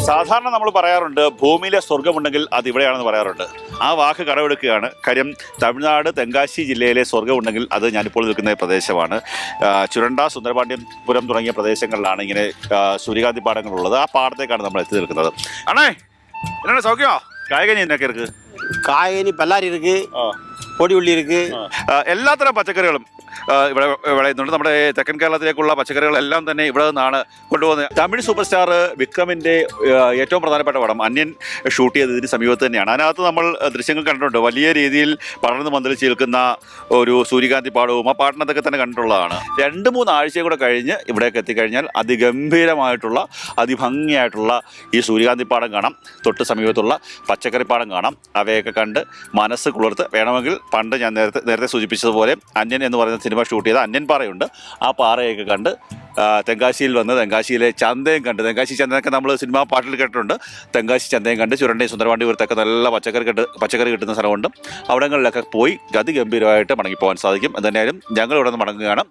സാധാരണ നമ്മൾ പറയാറുണ്ട് ഭൂമിയിലെ സ്വർഗമുണ്ടെങ്കിൽ അത് ഇവിടെയാണെന്ന് പറയാറുണ്ട്. ആ വാക്ക് കടമെടുക്കുകയാണ്. കാര്യം തമിഴ്നാട് തെങ്കാശി ജില്ലയിലെ സ്വർഗമുണ്ടെങ്കിൽ അത് ഞാനിപ്പോൾ നിൽക്കുന്ന പ്രദേശമാണ്. ചുരണ്ട, സുന്ദരപാണ്ഡ്യപുരം തുടങ്ങിയ പ്രദേശങ്ങളിലാണ് ഇങ്ങനെ സൂര്യകാന്തി പാടങ്ങളുള്ളത്. ആ പാടത്തേക്കാണ് നമ്മൾ എത്തി നിൽക്കുന്നത്. ആണേ എന്നാണ് സൗഖ്യമോ? കായകനി എന്നൊക്കെ ഇருக்கு? കായകനി പല്ലാരി ഇருக்கு, പൊടിയുള്ളി ഇருக்கு, എല്ലാത്തരം പച്ചക്കറികളും ഇവിടെ വിളയുന്നുണ്ട്. നമ്മുടെ തെക്കൻ കേരളത്തിലേക്കുള്ള പച്ചക്കറികളെല്ലാം തന്നെ ഇവിടെ നിന്നാണ് കൊണ്ടുപോകുന്നത്. തമിഴ് സൂപ്പർ സ്റ്റാർ വിക്രമിൻ്റെ ഏറ്റവും പ്രധാനപ്പെട്ട പടം അന്യൻ ഷൂട്ട് ചെയ്തത് ഇതിന് സമീപത്ത് തന്നെയാണ്. അതിനകത്ത് നമ്മൾ ദൃശ്യങ്ങൾ കണ്ടിട്ടുണ്ട്. വലിയ രീതിയിൽ പടർന്ന് പന്തലിച്ച് നിൽക്കുന്ന ഒരു സൂര്യകാന്തി പാടവും ആ പാട്ടിനകത്തൊക്കെ തന്നെ കണ്ടിട്ടുള്ളതാണ്. 2-3 ആഴ്ചയും കൂടെ കഴിഞ്ഞ് ഇവിടേക്ക് എത്തിക്കഴിഞ്ഞാൽ അതിഗംഭീരമായിട്ടുള്ള അതിഭംഗിയായിട്ടുള്ള ഈ സൂര്യകാന്തി പാടം കാണാം. തൊട്ട് സമീപത്തുള്ള പച്ചക്കറിപ്പാടം കാണാം. അവയൊക്കെ കണ്ട് മനസ്സ് കുളിർത്ത് വേണമെങ്കിൽ പണ്ട് ഞാൻ നേരത്തെ സൂചിപ്പിച്ചതുപോലെ അന്യൻ എന്ന് പറയുന്ന സിനിമ ഷൂട്ട് ചെയ്ത അന്യൻ പാറയുണ്ട്. ആ പാറയൊക്കെ കണ്ട് തെങ്കാശിയിൽ വന്ന് തെങ്കാശിയിലെ ചന്തയും കണ്ട്, തെങ്കാശി ചന്തയൊക്കെ നമ്മൾ സിനിമ പാട്ടിൽ കേട്ടിട്ടുണ്ട്. തെങ്കാശി ചന്തയും കണ്ട് ചുരണ്ടയും സുന്ദരപാണ്ഡ്യപുരത്തൊക്കെ നല്ല പച്ചക്കറി കിട്ടുന്ന സ്ഥലമുണ്ട്. അവിടങ്ങളിലൊക്കെ പോയി അതിഗംഭീരമായിട്ട് മടങ്ങിപ്പോകാൻ സാധിക്കും. എന്തായാലും ഞങ്ങൾ ഇവിടെ നിന്ന് മടങ്ങുകയാണ്.